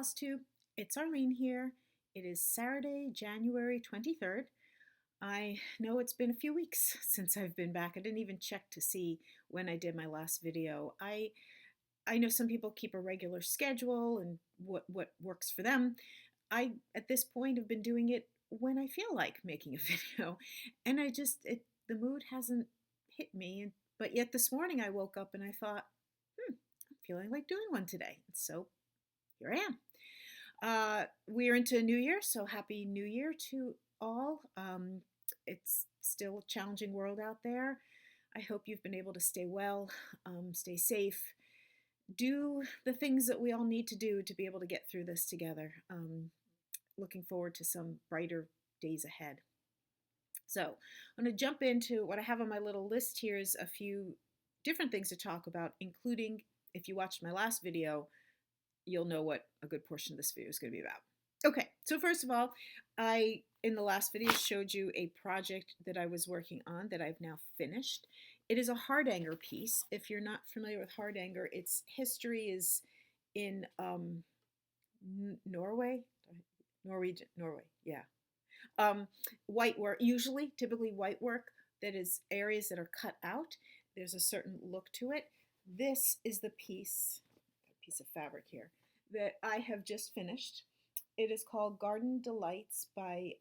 Flosstube. It's Arlene here. It is Saturday, January 23rd. I know it's been a few weeks since I've been back. I didn't even check to see when I did my last video. I know some people keep a regular schedule and what works for them. I at this point have been doing it when I feel like making a video, and the mood hasn't hit me. But yet this morning I woke up and I thought, I'm feeling like doing one today. So here I am. We're into New Year, so Happy New Year to all. It's still a challenging world out there. I hope you've been able to stay well, stay safe, do the things that we all need to do to be able to get through this together. Looking forward to some brighter days ahead. So I'm going to jump into what I have on my little list here is a few different things to talk about, including, if you watched my last video, you'll know what a good portion of this video is going to be about. Okay, so first of all, I, in the last video, showed you a project that I was working on that I've now finished. It is a hardanger piece. If you're not familiar with hardanger, its history is in Norway, yeah. White work, typically white work, that is areas that are cut out. There's a certain look to it. This is the piece of fabric here that I have just finished. It is called Garden Delights by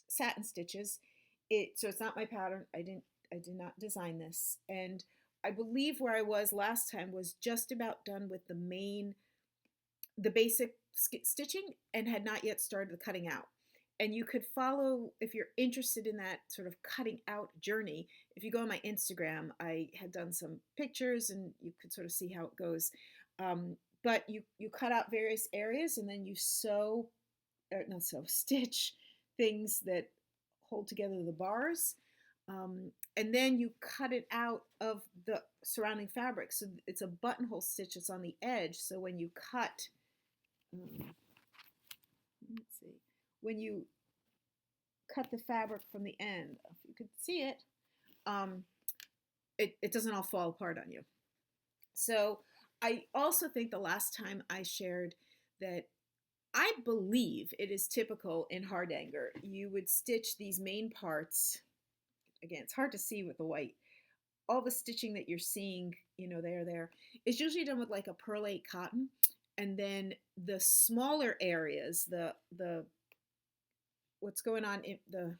Satin Stitches. So it's not my pattern. I did not design this, and I believe where I was last time was just about done with the basic stitching and had not yet started the cutting out. And you could follow, if you're interested in that sort of cutting out journey, if you go on my Instagram, I had done some pictures and you could sort of see how it goes. But you cut out various areas and then you stitch things that hold together the bars. And then you cut it out of the surrounding fabric. So it's a buttonhole stitch that's on the edge. So when you cut, let's see, when you cut the fabric from the end, if you could see it, it doesn't all fall apart on you. So I also think the last time I shared that I believe it is typical in hardanger. You would stitch these main parts. Again, it's hard to see with the white. All the stitching that you're seeing, there is usually done with like a perlate cotton. And then the smaller areas, the what's going on in the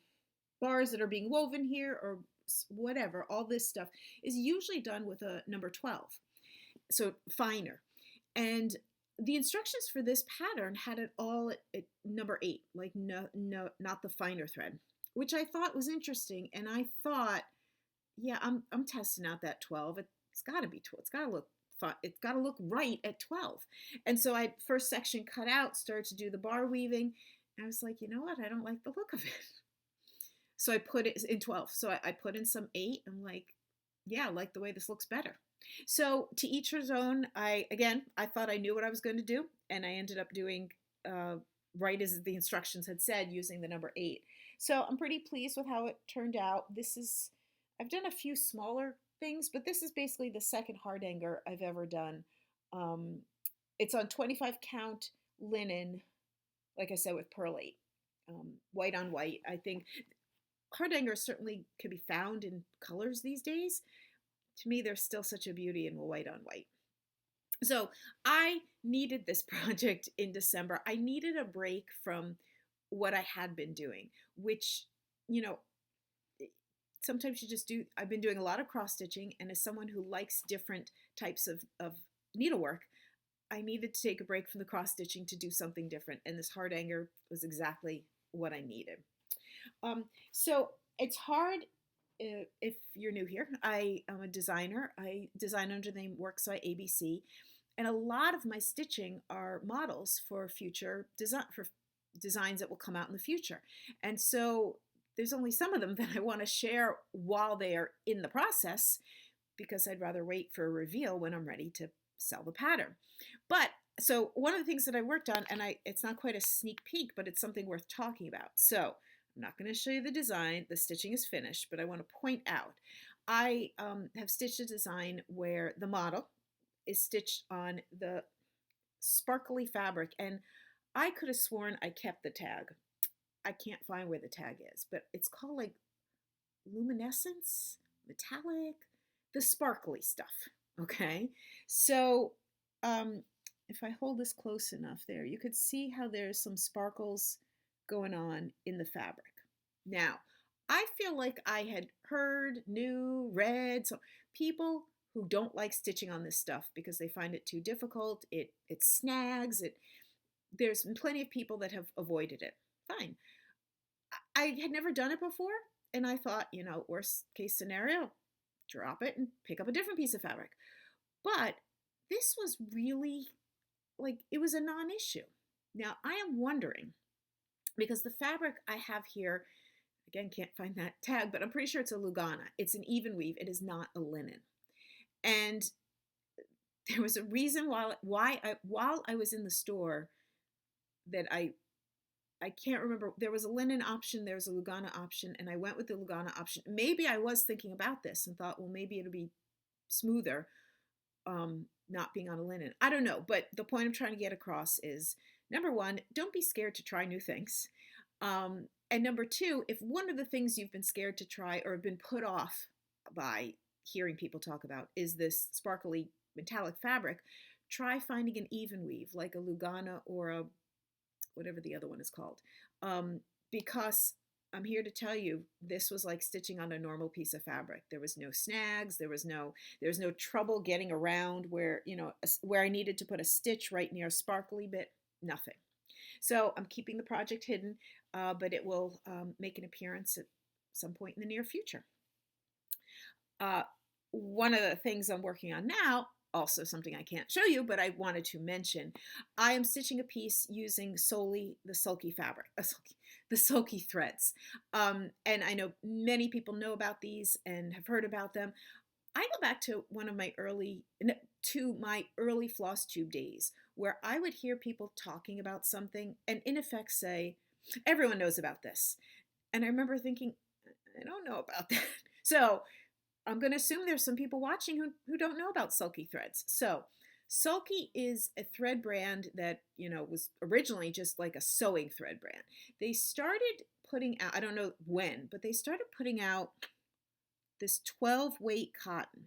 bars that are being woven here or whatever, all this stuff is usually done with a number 12. So finer. And the instructions for this pattern had it all at number 8, like no, not the finer thread, which I thought was interesting. And I thought, yeah, I'm testing out that 12. It's got to be 12. It's got to look fun. It's got to look right at 12. And so I first section cut out, started to do the bar weaving. And I was like, you know what? I don't like the look of it. So I put it in 12. So I put in some 8. I'm like, yeah, I like the way this looks better. So to each his own. I thought I knew what I was going to do, and I ended up doing right as the instructions had said, using the number 8. So I'm pretty pleased with how it turned out. I've done a few smaller things, but this is basically the second hardanger I've ever done. It's on 25 count linen, like I said, with perlate, white on white. I think hardanger certainly can be found in colors these days. To me, there's still such a beauty in white on white. So I needed this project in December. I needed a break from what I had been doing, which, sometimes you just do. I've been doing a lot of cross stitching, and as someone who likes different types of needlework, I needed to take a break from the cross stitching to do something different. And this hardanger was exactly what I needed. So it's hard. If you're new here, I am a designer. I design under the name Works by ABC, and a lot of my stitching are models for future designs that will come out in the future. And so there's only some of them that I want to share while they are in the process, because I'd rather wait for a reveal when I'm ready to sell the pattern. But so one of the things that I worked on, and it's not quite a sneak peek, but it's something worth talking about. So I'm not going to show you the design. The stitching is finished, but I want to point out I have stitched a design where the model is stitched on the sparkly fabric, and I could have sworn I kept the tag. I can't find where the tag is, but it's called like luminescence, metallic, the sparkly stuff. Okay, so um, if I hold this close enough there, you could see how there's some sparkles going on in the fabric. Now, I feel like I had heard, knew, read, so people who don't like stitching on this stuff because they find it too difficult, it snags, there's plenty of people that have avoided it. Fine. I had never done it before, and I thought, worst case scenario, drop it and pick up a different piece of fabric. But this was really like, it was a non-issue. Now, I am wondering, because the fabric I have here, again, can't find that tag, but I'm pretty sure it's a Lugana. It's an even weave. It is not a linen. And there was a reason while I was in the store that I can't remember. There was a linen option, there was a Lugana option, and I went with the Lugana option. Maybe I was thinking about this and thought, well, maybe it'll be smoother not being on a linen. I don't know, but the point I'm trying to get across is, number one, don't be scared to try new things. And number two, if one of the things you've been scared to try or have been put off by hearing people talk about is this sparkly metallic fabric, try finding an even weave like a Lugana or a whatever the other one is called. Because I'm here to tell you, this was like stitching on a normal piece of fabric. There was no snags. There was no trouble getting around where, where I needed to put a stitch right near a sparkly bit. Nothing. So I'm keeping the project hidden, but it will make an appearance at some point in the near future. One of the things I'm working on now, also something I can't show you, but I wanted to mention, I am stitching a piece using solely the Silky fabric, the Silky Threads. And I know many people know about these and have heard about them. I go back to my early Flosstube days, where I would hear people talking about something and in effect say, everyone knows about this. And I remember thinking, I don't know about that. So I'm going to assume there's some people watching who don't know about Silky Threads. So Silky is a thread brand that, was originally just like a sewing thread brand. They started putting out, I don't know when, but they started putting out this 12 weight cotton.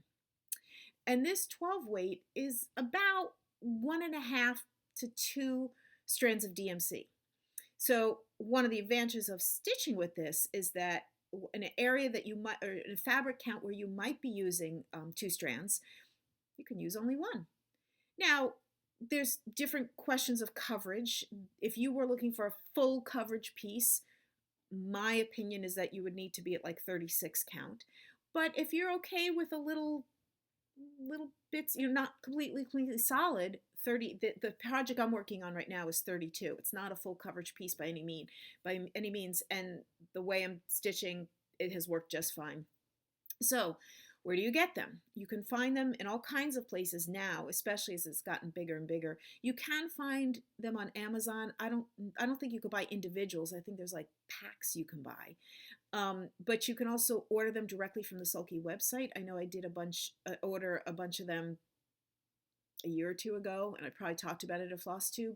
And this 12 weight is about 1.5 to 2 strands of DMC. So one of the advantages of stitching with this is that in an area that you might, or in a fabric count where you might be using 2 strands, you can use only 1. Now, there's different questions of coverage. If you were looking for a full coverage piece, my opinion is that you would need to be at like 36 count. But if you're okay with a little bits, you're not completely solid, 30, the project I'm working on right now is 32. It's not a full coverage piece by any means, and the way I'm stitching, it has worked just fine. So where do you get them? You can find them in all kinds of places now, especially as it's gotten bigger and bigger. You can find them on Amazon. I don't think you could buy individuals. I think there's like packs you can buy. But you can also order them directly from the Silky website. I know I did order a bunch of them a year or two ago, and I probably talked about it at Flosstube.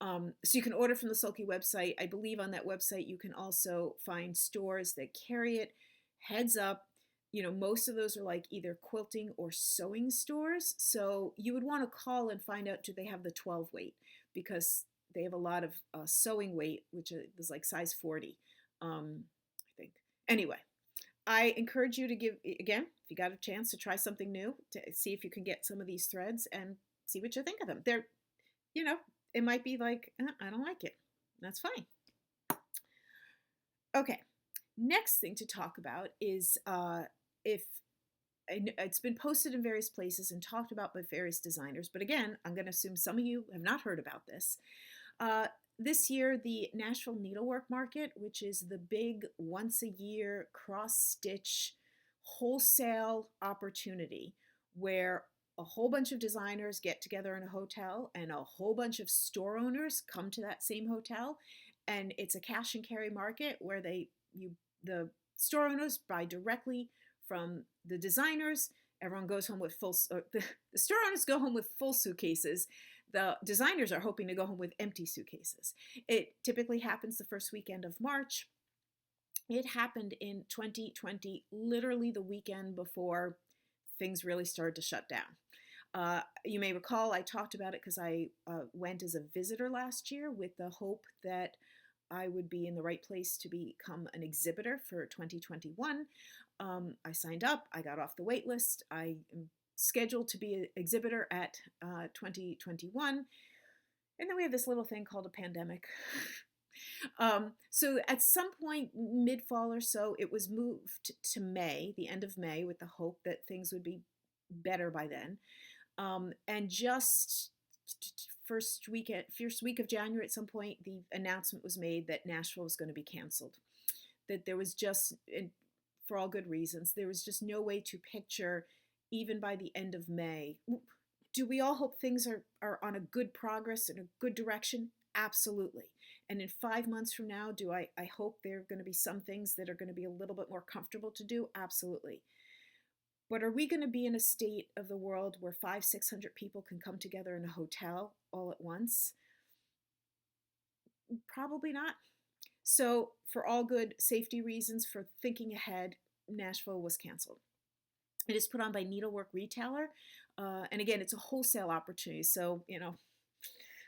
So you can order from the Silky website. I believe on that website you can also find stores that carry it. Heads up, most of those are like either quilting or sewing stores. So you would want to call and find out, do they have the 12 weight? Because they have a lot of sewing weight, which is like size 40, I think. Anyway, I encourage you to again, if you got a chance to try something new, to see if you can get some of these threads and see what you think of them. They're, it might be like, I don't like it. That's fine. Okay, next thing to talk about is if it's been posted in various places and talked about by various designers, but again, I'm going to assume some of you have not heard about this. This year, the Nashville Needlework Market, which is the big once-a-year cross-stitch wholesale opportunity where a whole bunch of designers get together in a hotel and a whole bunch of store owners come to that same hotel, and it's a cash and carry market where the store owners buy directly from the designers. Everyone goes home with the store owners go home with full suitcases. The designers are hoping to go home with empty suitcases. It typically happens the first weekend of March. It happened in 2020, literally the weekend before things really started to shut down. You may recall I talked about it because I went as a visitor last year with the hope that I would be in the right place to become an exhibitor for 2021. I signed up, I got off the wait list, I am scheduled to be an exhibitor at 2021. And then we have this little thing called a pandemic. So at some point mid-fall or so, it was moved to May, the end of May, with the hope that things would be better by then. And just first week of January, at some point, the announcement was made that Nashville was going to be canceled. That there was just, for all good reasons, there was just no way to picture, even by the end of May. Do we all hope things are on a good progress, in a good direction? Absolutely. And in 5 months from now, do I hope there are going to be some things that are going to be a little bit more comfortable to do? Absolutely. But are we going to be in a state of the world where 500-600 people can come together in a hotel all at once? Probably not. So for all good safety reasons, for thinking ahead, Nashville was canceled. It is put on by Needlework Retailer. And again, it's a wholesale opportunity. So,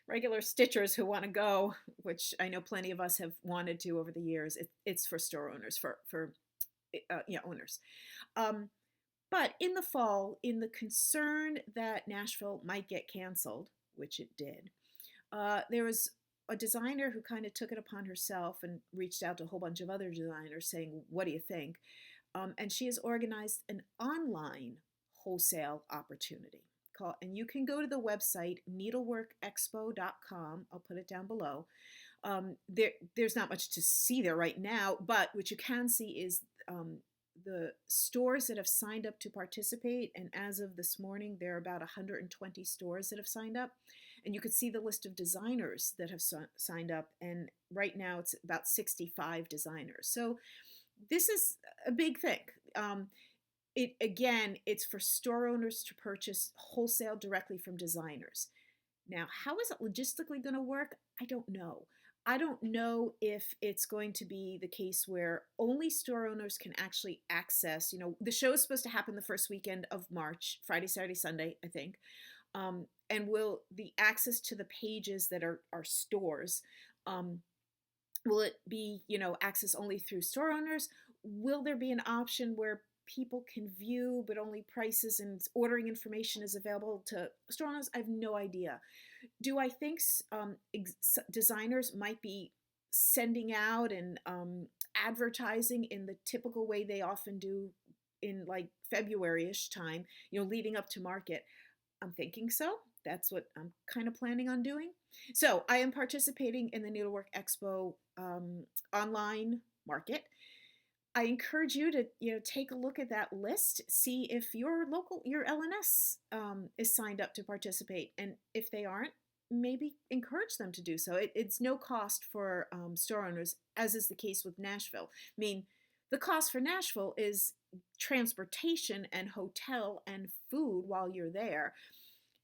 regular stitchers who want to go, which I know plenty of us have wanted to over the years, it's for store owners, for owners. But in the fall, in the concern that Nashville might get canceled, which it did, there was a designer who kind of took it upon herself and reached out to a whole bunch of other designers saying, what do you think? And she has organized an online wholesale opportunity. And you can go to the website needleworkexpo.com. I'll put it down below. There's not much to see there right now, but what you can see is the stores that have signed up to participate. And as of this morning, there are about 120 stores that have signed up. And you can see the list of designers that have signed up. And right now it's about 65 designers. So this is a big thing. It's for store owners to purchase wholesale directly from designers. Now, how is it logistically going to work? I don't know. I don't know if it's going to be the case where only store owners can actually access, the show is supposed to happen the first weekend of March, Friday, Saturday, Sunday, I think. And will the access to the pages that are stores, will it be, access only through store owners? Will there be an option where people can view, but only prices and ordering information is available to store owners? I have no idea. Do I think designers might be sending out and advertising in the typical way they often do in like February-ish time, leading up to market? I'm thinking so. That's what I'm kind of planning on doing. So I am participating in the Needlework Expo online market. I encourage you to take a look at that list, see if your LNS is signed up to participate, and if they aren't, maybe encourage them to do so. It's no cost for store owners, as is the case with Nashville. I mean, the cost for Nashville is transportation and hotel and food while you're there.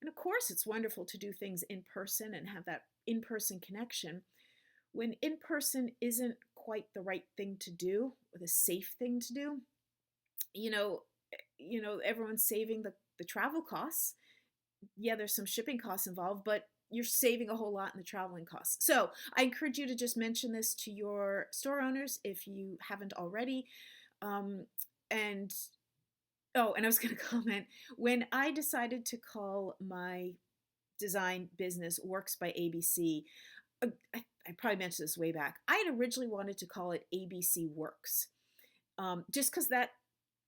And of course, it's wonderful to do things in person and have that in-person connection. When in-person isn't quite the right thing to do, or the safe thing to do, everyone's saving the travel costs. Yeah, there's some shipping costs involved, but you're saving a whole lot in the traveling costs. So I encourage you to just mention this to your store owners if you haven't already. And I was going to comment, when I decided to call my design business Works by ABC, I probably mentioned this way back. I had originally wanted to call it ABC Works, just because that,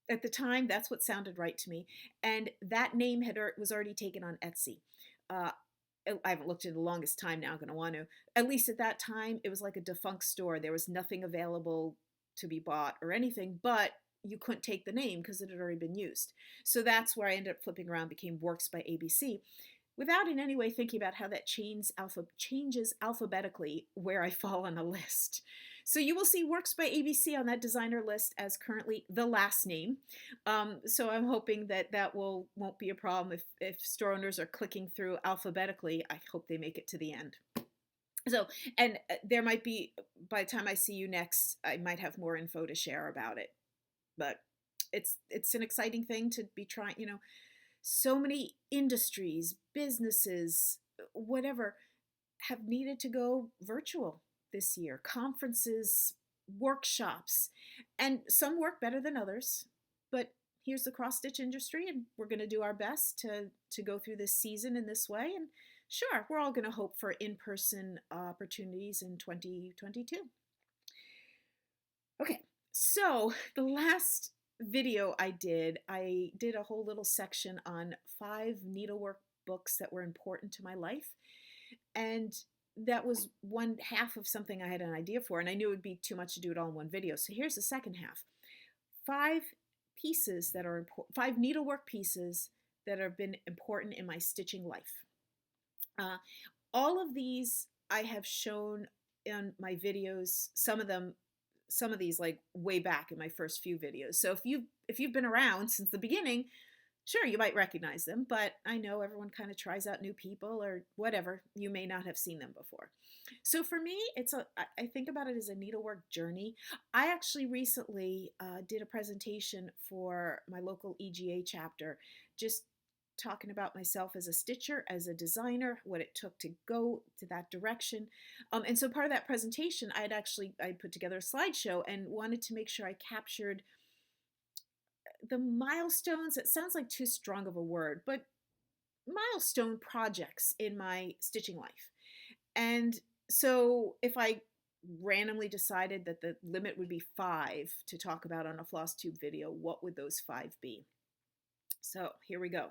at the time, that's what sounded right to me. And that name was already taken on Etsy. I haven't looked at it the longest time now, I'm going to want to. At least at that time, it was like a defunct store. There was nothing available to be bought or anything, but you couldn't take the name because it had already been used. So that's where I ended up flipping around, became Works by ABC, without in any way thinking about how that changes alphabetically where I fall on the list. So you will see Works by ABC on that designer list as currently the last name. So I'm hoping that that won't be a problem if store owners are clicking through alphabetically. I hope they make it to the end. So, and there might be, by the time I see you next, I might have more info to share about it. But it's an exciting thing to be trying, so many industries, businesses, whatever, have needed to go virtual this year. Conferences, workshops, and some work better than others. But here's the cross stitch industry, and we're going to do our best to go through this season in this way. And sure, we're all going to hope for in-person opportunities in 2022. Okay, so the last video I did a whole little section on 5 needlework books that were important to my life. And that was one half of something I had an idea for, and I knew it would be too much to do it all in one video. So here's the second half. 5 pieces that are important, 5 needlework pieces that have been important in my stitching life. All of these I have shown in my videos, some of these like way back in my first few videos. So if you've been around since the beginning, sure, you might recognize them, but I know everyone kind of tries out new people or whatever. You may not have seen them before. So for me, I think about it as a needlework journey. I actually recently did a presentation for my local EGA chapter, just talking about myself as a stitcher, as a designer, what it took to go to that direction. And so part of that presentation, I put together a slideshow and wanted to make sure I captured the milestones. It sounds like too strong of a word, but milestone projects in my stitching life. And so if I randomly decided that the limit would be 5 to talk about on a Flosstube video, what would those 5 be? So here we go.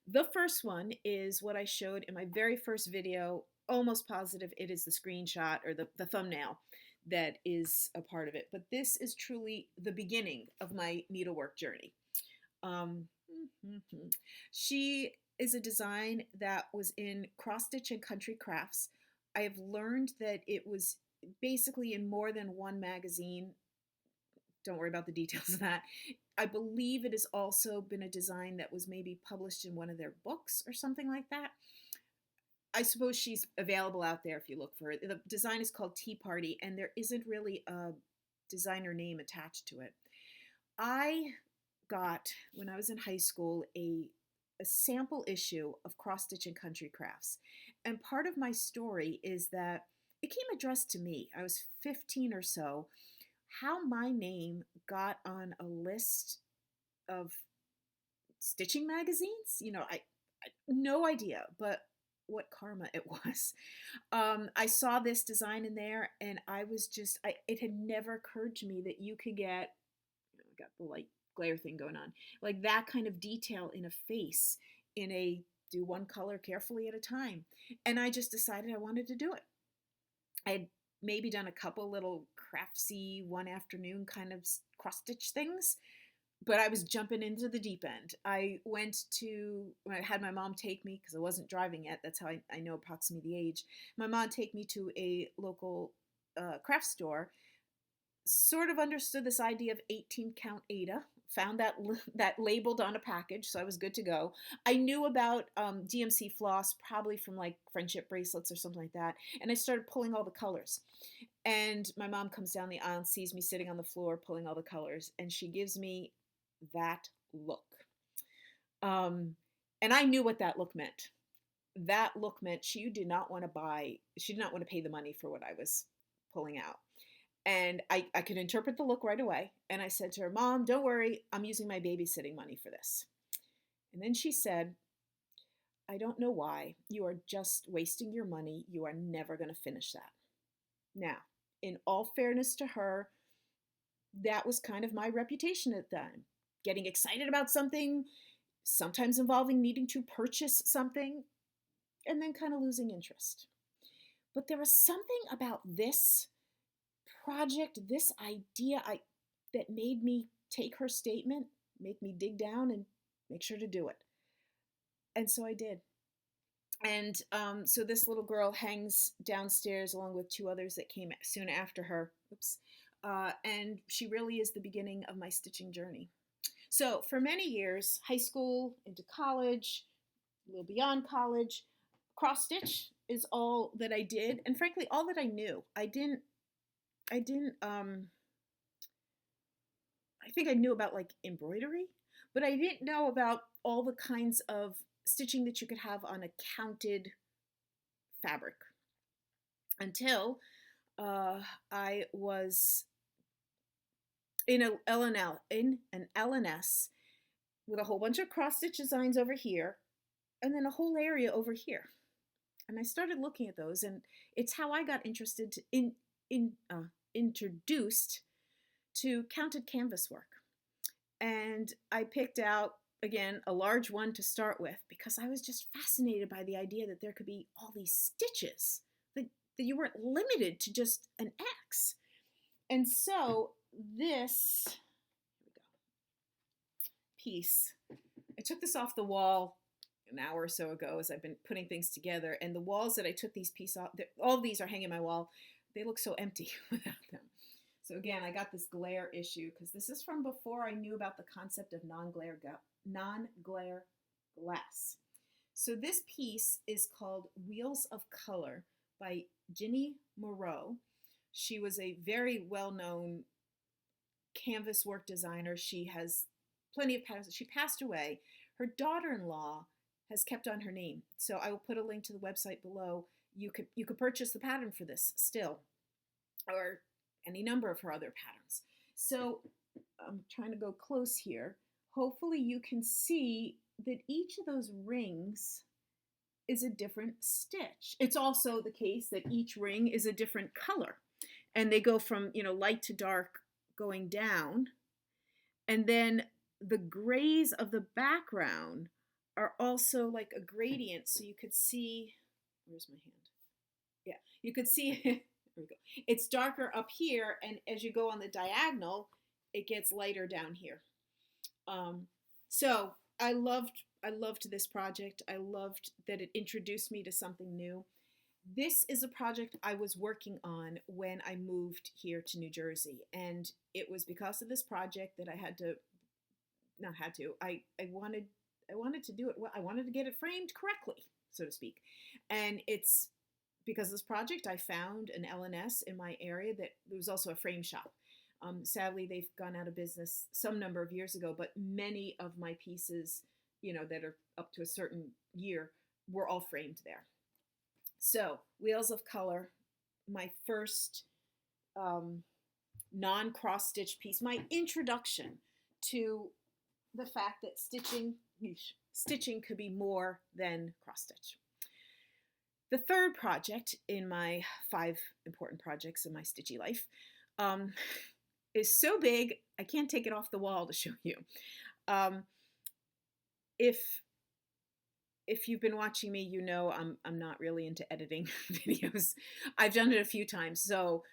The first one is what I showed in my very first video. Almost positive it is the screenshot or the thumbnail that is a part of it. But this is truly the beginning of my needlework journey. She is a design that was in Cross Stitch and Country Crafts. I have learned that it was basically in more than one magazine. Don't worry about the details of that. I believe it has also been a design that was maybe published in one of their books or something like that. I suppose she's available out there if you look for it. The design is called Tea Party, and there isn't really a designer name attached to it. I got, when I was in high school, a sample issue of Cross Stitch and Country Crafts. And part of my story is that it came addressed to me. I was 15 or so. How my name got on a list of stitching magazines, I no idea, but what karma it was. I saw this design in there, and I was just, it had never occurred to me that you could get, got the light glare thing going on, like that kind of detail in a face, in a do one color carefully at a time. And I just decided I wanted to do it. I had maybe done a couple little craftsy one afternoon kind of cross stitch things, but I was jumping into the deep end. I had my mom take me, because I wasn't driving yet, that's how I know approximately the age. My mom take me to a local craft store, sort of understood this idea of 18 count Ada, found that labeled on a package, so I was good to go. I knew about DMC floss probably from like friendship bracelets or something like that, and I started pulling all the colors. And my mom comes down the aisle and sees me sitting on the floor pulling all the colors, and she gives me that look. And I knew what that look meant. That look meant she did not want to pay the money for what I was pulling out. And I could interpret the look right away. And I said to her, Mom, don't worry, I'm using my babysitting money for this. And then she said, I don't know why. You are just wasting your money. You are never going to finish that. Now, in all fairness to her, that was kind of my reputation at the time. Getting excited about something, sometimes involving needing to purchase something, and then kind of losing interest. But there was something about this project, this idea that made me take her statement, make me dig down and make sure to do it. And so I did. And so this little girl hangs downstairs along with two others that came soon after her. Oops. And she really is the beginning of my stitching journey. So for many years, high school into college, a little beyond college, cross stitch is all that I did, and frankly, all that I knew. I didn't. I think I knew about like embroidery, but I didn't know about all the kinds of stitching that you could have on a counted fabric until I was in an LNS with a whole bunch of cross stitch designs over here, and then a whole area over here. And I started looking at those, and it's how I got interested introduced to counted canvas work. And I picked out, again, a large one to start with because I was just fascinated by the idea that there could be all these stitches, that you weren't limited to just an X. And so this, here we go, piece, I took this off the wall an hour or so ago as I've been putting things together, and the walls that I took these pieces off, all of these are hanging on my wall. They look so empty without them. So again, I got this glare issue because this is from before I knew about the concept of non-glare glass. So this piece is called Wheels of Color by Ginny Moreau. She was a very well-known canvas work designer. She has plenty of patterns. She passed away. Her daughter-in-law has kept on her name. So I will put a link to the website below. You could purchase the pattern for this still, or any number of her other patterns. So I'm trying to go close here. Hopefully you can see that each of those rings is a different stitch. It's also the case that each ring is a different color, and they go from, you know, light to dark going down, and then the grays of the background are also like a gradient, so you could see, where's my hand? Yeah, you could see, there we go. It's darker up here, and as you go on the diagonal, it gets lighter down here. So I loved this project. I loved that it introduced me to something new. This is a project I was working on when I moved here to New Jersey, and it was because of this project that I wanted to do it well. I wanted to get it framed correctly, so to speak. And it's because of this project I found an LNS in my area that there was also a frame shop. Sadly, they've gone out of business some number of years ago, but many of my pieces, you know, that are up to a certain year were all framed there. So, Wheels of Color, my first non-cross stitch piece, my introduction to the fact that stitching could be more than cross stitch. The third project in my 5 important projects in my stitchy life is so big I can't take it off the wall to show you. If you've been watching me, you know I'm not really into editing videos. I've done it a few times, so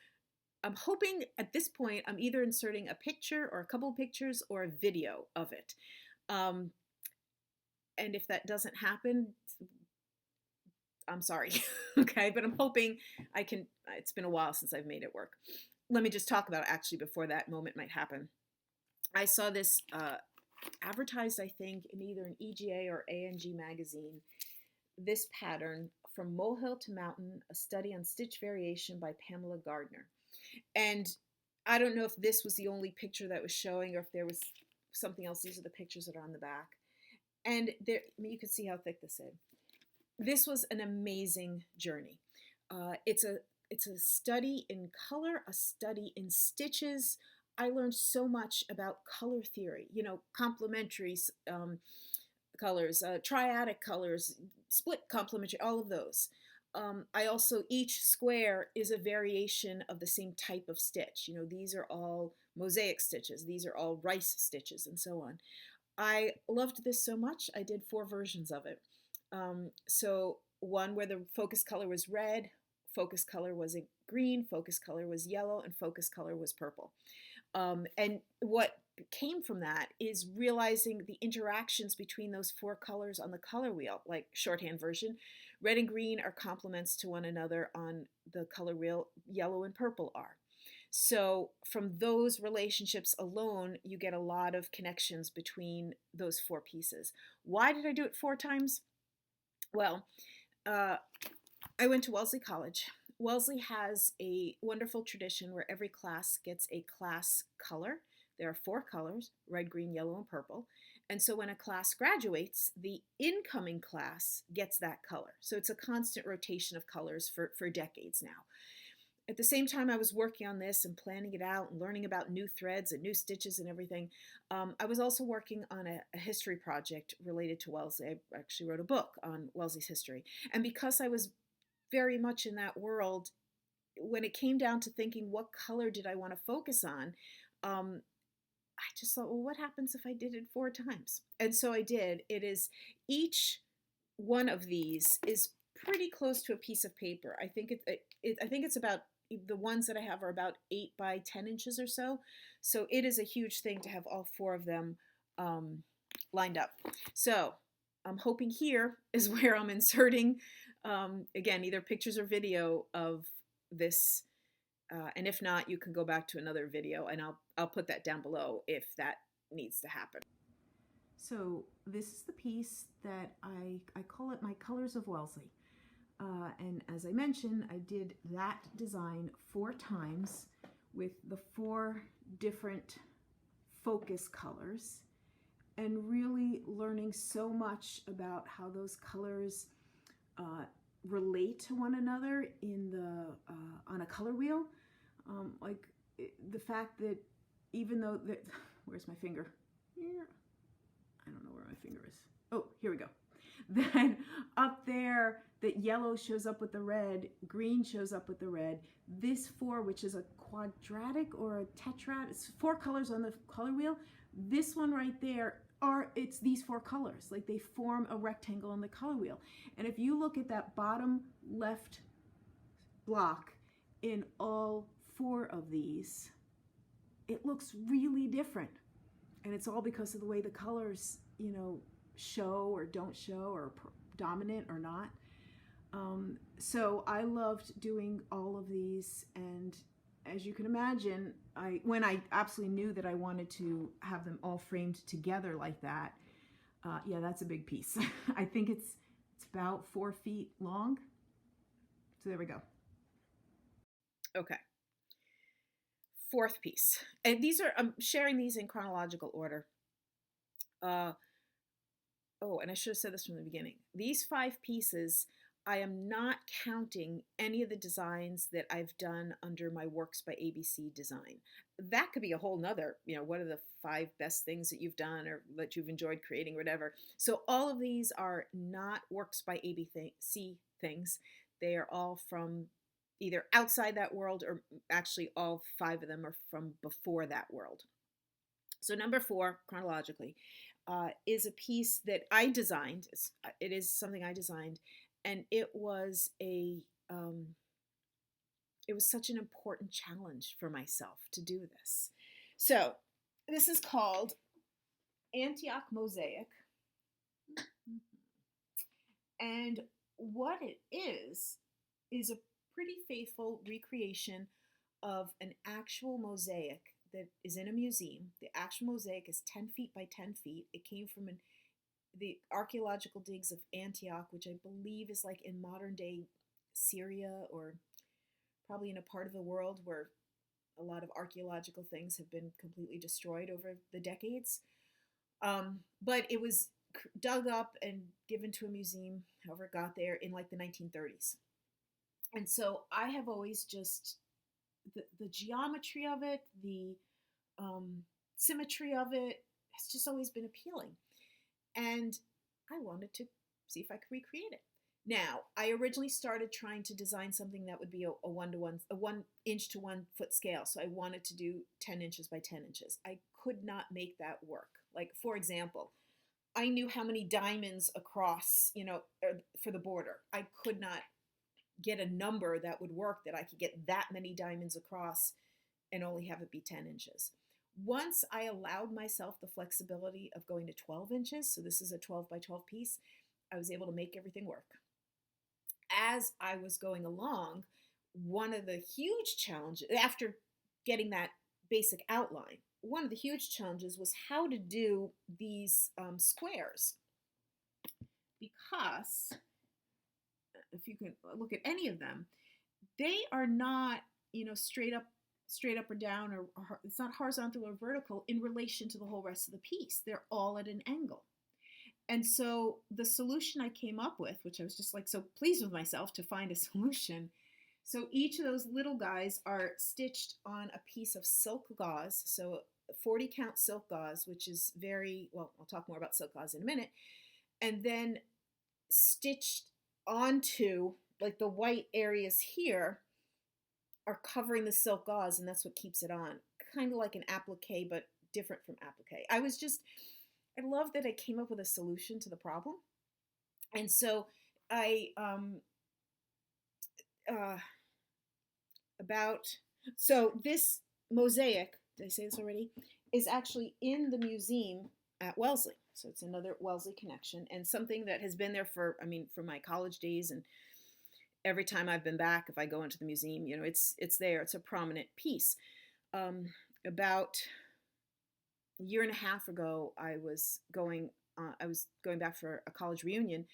I'm hoping at this point I'm either inserting a picture or a couple of pictures or a video of it. And if that doesn't happen, I'm sorry, okay? But I'm hoping I can. It's been a while since I've made it work. Let me just talk about it actually before that moment might happen. I saw this advertised, I think, in either an EGA or ANG magazine, this pattern, From Molehill to Mountain, a study on stitch variation by Pamela Gardner. And I don't know if this was the only picture that was showing or if there was something else. These are the pictures that are on the back. And there, I mean, you can see how thick this is. This was an amazing journey. It's a study in color, a study in stitches. I learned so much about color theory, you know, complementary colors, triadic colors, split complementary, all of those. I also, each square is a variation of the same type of stitch. You know, these are all mosaic stitches. These are all rice stitches and so on. I loved this so much. I did 4 versions of it. So one where the focus color was red, focus color was green, focus color was yellow, and focus color was purple. And what came from that is realizing the interactions between those 4 colors on the color wheel, like shorthand version, Red and green are complements to one another on the color wheel, yellow and purple are. So from those relationships alone, you get a lot of connections between those four pieces. Why did I do it 4 times? Well, I went to Wellesley College. Wellesley has a wonderful tradition where every class gets a class color. There are 4 colors, red, green, yellow, and purple. And so when a class graduates, the incoming class gets that color. So it's a constant rotation of colors for decades now. At the same time I was working on this and planning it out and learning about new threads and new stitches and everything, I was also working on a history project related to Wellesley. I actually wrote a book on Wellesley's history. And because I was very much in that world, when it came down to thinking what color did I want to focus on, I just thought, well, what happens if I did it 4 times? And so I did. It is, each one of these is pretty close to a piece of paper. I think it's about, the ones that I have are about 8 by 10 inches or so. So it is a huge thing to have all 4 of them lined up. So I'm hoping here is where I'm inserting, again, either pictures or video of this. And if not, you can go back to another video and I'll put that down below if that needs to happen. So this is the piece that I call it my Colors of Wellesley. And as I mentioned, I did that design 4 times with the 4 different focus colors, and really learning so much about how those colors relate to one another in the on a color wheel. The fact that even though that, where's my finger? Here. I don't know where my finger is. Oh, here we go. Then up there, that yellow shows up with the red, green shows up with the red. This 4, which is a quadratic or a tetrad, it's 4 colors on the color wheel. This one right there, it's these 4 colors, like they form a rectangle on the color wheel. And if you look at that bottom left block in all 4 of these, it looks really different. And it's all because of the way the colors, you know, show or don't show, or dominant or not. So I loved doing all of these, and as you can imagine, when I absolutely knew that I wanted to have them all framed together like that, yeah, that's a big piece. I think it's about 4 feet long. So there we go. Okay. 4th piece. And these are, I'm sharing these in chronological order. Oh, and I should have said this from the beginning. These 5 pieces, I am not counting any of the designs that I've done under my Works by ABC design. That could be a whole nother, you know, what are the 5 best things that you've done or that you've enjoyed creating, whatever. So all of these are not Works by ABC things. They are all from either outside that world, or actually all 5 of them are from before that world. So number 4, chronologically, is a piece that I designed. It is something I designed, and it was it was such an important challenge for myself to do this. So this is called Antioch Mosaic, and what it is a pretty faithful recreation of an actual mosaic that is in a museum. The actual mosaic is 10 feet by 10 feet. It came from the archaeological digs of Antioch, which I believe is like in modern day Syria, or probably in a part of the world where a lot of archaeological things have been completely destroyed over the decades. But it was dug up and given to a museum, however it got there, in like the 1930s. And so I have always just, the geometry of it, the symmetry of it has just always been appealing. And I wanted to see if I could recreate it. Now, I originally started trying to design something that would be a 1 inch to 1 foot scale. So I wanted to do 10 inches by 10 inches. I could not make that work. Like, for example, I knew how many diamonds across, you know, for the border. I could not get a number that would work, that I could get that many diamonds across and only have it be 10 inches. Once I allowed myself the flexibility of going to 12 inches, so this is a 12 by 12 piece, I was able to make everything work. as I was going along, one of the huge challenges, after getting that basic outline, one of the huge challenges was how to do these squares. Because if you can look at any of them, they are not, straight up or down, or it's not horizontal or vertical in relation to the whole rest of the piece. They're all at an angle. And so the solution I came up with, which I was just like so pleased with myself to find a solution. So each of those little guys are stitched on a piece of silk gauze. So 40 count silk gauze, which is very, well, I'll talk more about silk gauze in a minute. And then stitched onto, like, the white areas here are covering the silk gauze, and that's what keeps it on. Kind of like an applique, but different from applique. I love that I came up with a solution to the problem. And so this mosaic, did I say this already, is actually in the museum at Wellesley. So it's another Wellesley connection, and something that has been there for my college days, and every time I've been back, if I go into the museum, it's there. It's a prominent piece. About a year and a half ago, I was going back for a college reunion,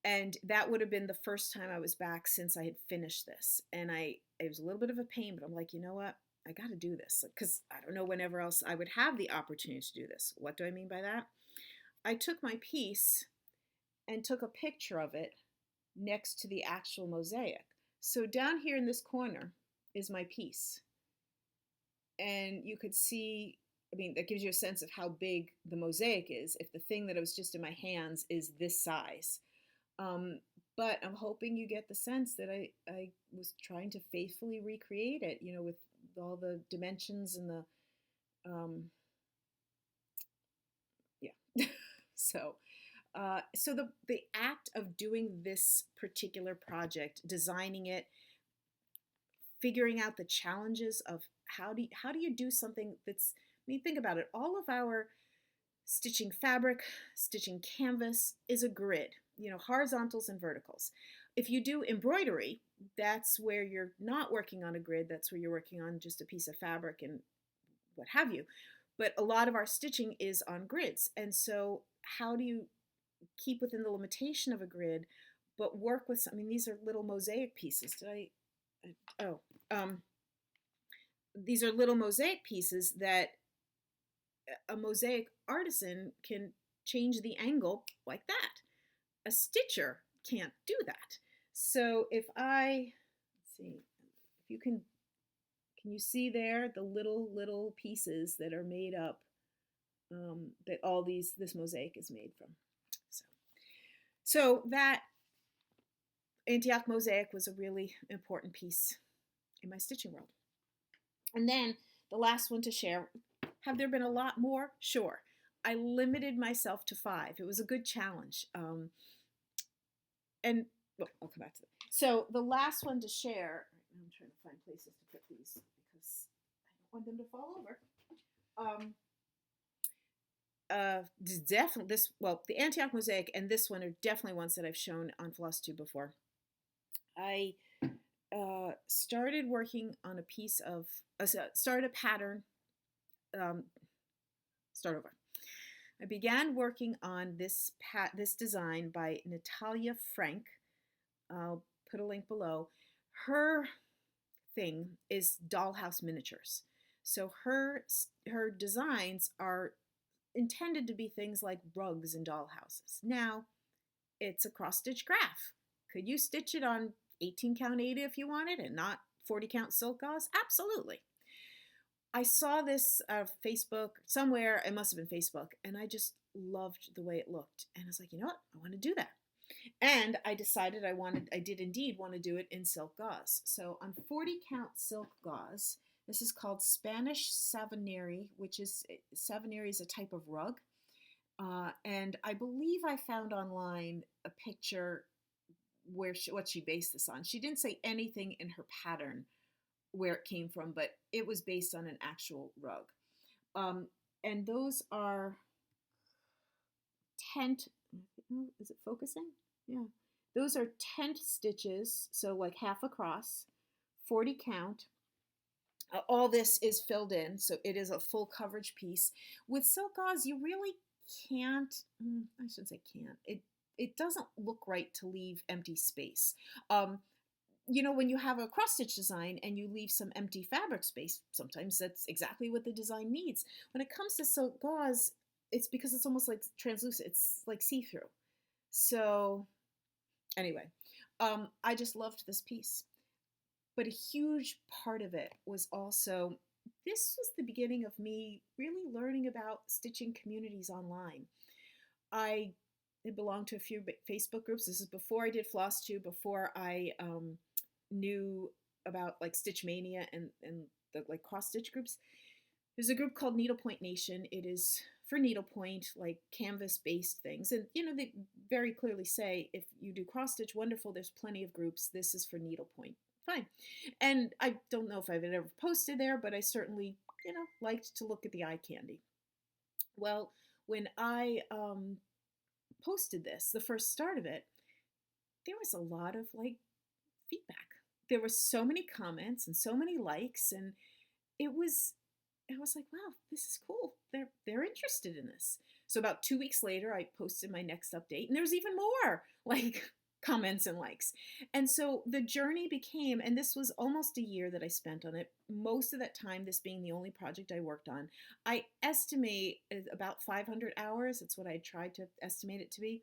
and that would have been the first time I was back since I had finished this. And it was a little bit of a pain, but I'm like, you know what? I got to do this, because I don't know whenever else I would have the opportunity to do this. What do I mean by that? I took my piece and took a picture of it next to the actual mosaic. So down here in this corner is my piece. And you could see, that gives you a sense of how big the mosaic is if the thing that was just in my hands is this size. But I'm hoping you get the sense that I was trying to faithfully recreate it, with all the dimensions and the, yeah. So the act of doing this particular project, designing it, figuring out the challenges of how do you do something that's, think about it. All of our stitching fabric, stitching canvas is a grid, horizontals and verticals. If you do embroidery, that's where you're not working on a grid. That's where you're working on just a piece of fabric and what have you. But a lot of our stitching is on grids. And so how do you keep within the limitation of a grid, but work with some, these are little mosaic pieces. These are little mosaic pieces that a mosaic artisan can change the angle like that. A stitcher can't do that. So if let's see, if you can you see there the little pieces that are made up, that this mosaic is made from. So that Antioch mosaic was a really important piece in my stitching world. And then the last one to share, have there been a lot more? Sure. I limited myself to 5. It was a good challenge. I'll come back to that. So the last one to share, I'm trying to find places to put these because I don't want them to fall over. Definitely the Antioch mosaic and this one are definitely ones that I've shown on Flosstube before. I started working on a piece of, started a pattern, start over. I began working on this design by Natalia Frank. I'll put a link below. Her thing is dollhouse miniatures. So her designs are intended to be things like rugs and dollhouses. Now, it's a cross-stitch graph. Could you stitch it on 18 count Aida if you wanted and not 40 count silk gauze? Absolutely. I saw this Facebook somewhere, it must have been Facebook, and I just loved the way it looked. And I was like, you know what? I want to do that. And I decided I did indeed want to do it in silk gauze. So on 40 count silk gauze, this is called Spanish Savoneri, which is a type of rug. And I believe I found online a picture what she based this on. She didn't say anything in her pattern where it came from, but it was based on an actual rug. And those are is it focusing? Yeah. Those are 10 stitches, so like half across, 40 count. All this is filled in, so it is a full coverage piece. With silk gauze, you really can't, I shouldn't say can't, it doesn't look right to leave empty space. Um, when you have a cross stitch design and you leave some empty fabric space, sometimes that's exactly what the design needs. When it comes to silk gauze, it's because it's almost like translucent, it's like see-through. So anyway, I just loved this piece. But a huge part of it was also, this was the beginning of me really learning about stitching communities online. I belonged to a few Facebook groups. This is before I did Flosstube, before I knew about like Stitch Mania and the like cross stitch groups. There's a group called Needlepoint Nation. It is for needlepoint, like canvas based things. And they very clearly say if you do cross stitch, wonderful, there's plenty of groups. This is for needlepoint. Fine. And I don't know if I've ever posted there, but I certainly, liked to look at the eye candy. Well, when I posted this, the first start of it, there was a lot of like feedback. There were so many comments and so many likes, and I was like, wow, this is cool. They're interested in this. So about 2 weeks later, I posted my next update, and there was even more like comments and likes. And so the journey became, and this was almost a year that I spent on it, most of that time, this being the only project I worked on. I estimate about 500 hours. It's what I tried to estimate it to be.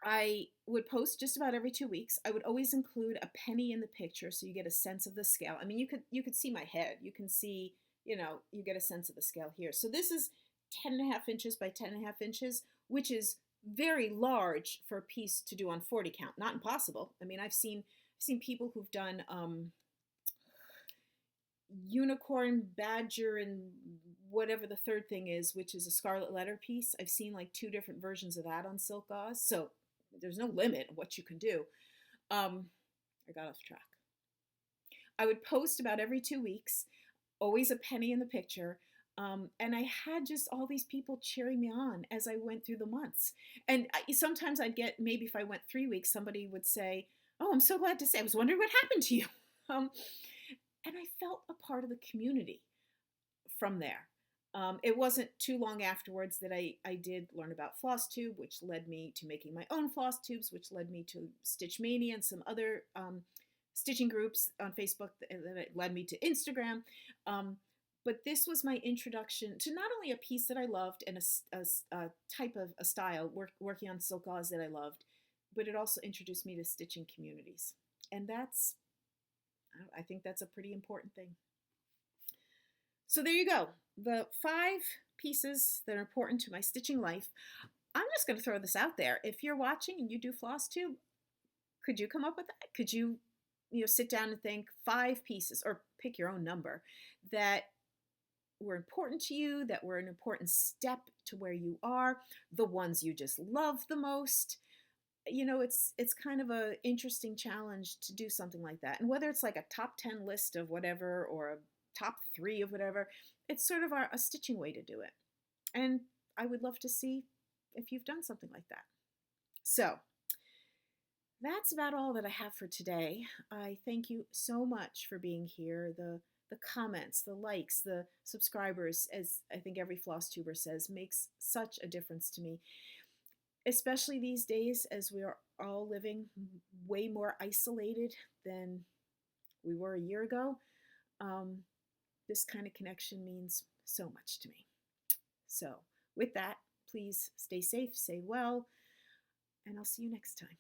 I would post just about every 2 weeks. I would always include a penny in the picture so you get a sense of the scale. I mean, you could see my head. You can see, you get a sense of the scale here. So this is 10.5 inches by 10.5 inches, which is very large for a piece to do on 40 count. Not impossible. I mean, I've seen people who've done unicorn, badger, and whatever the third thing is, which is a scarlet letter piece. I've seen like 2 different versions of that on silk gauze. So there's no limit of what you can do. I got off track. I would post about every 2 weeks, always a penny in the picture. And I had just all these people cheering me on as I went through the months. And sometimes I'd get, maybe if I went 3 weeks, somebody would say, oh, I'm so glad to say, I was wondering what happened to you. And I felt a part of the community from there. It wasn't too long afterwards that I did learn about Flosstube, which led me to making my own floss tubes, which led me to Stitch Mania and some other stitching groups on Facebook that led me to Instagram. But this was my introduction to not only a piece that I loved and a type of a style, working on silk gauze that I loved, but it also introduced me to stitching communities. And I think that's a pretty important thing. So there you go. The 5 pieces that are important to my stitching life. I'm just going to throw this out there. If you're watching and you do Flosstube, could you come up with that? Could you, sit down and think 5 pieces, or pick your own number, that were important to you, that were an important step to where you are, the ones you just love the most? It's kind of an interesting challenge to do something like that. And whether it's like a top 10 list of whatever or a top 3 of whatever, it's sort of a stitching way to do it. And I would love to see if you've done something like that. So that's about all that I have for today. I thank you so much for being here. The comments, the likes, the subscribers, as I think every Flosstuber says, makes such a difference to me. Especially these days as we are all living way more isolated than we were a year ago. This kind of connection means so much to me. So with that, please stay safe, stay well, and I'll see you next time.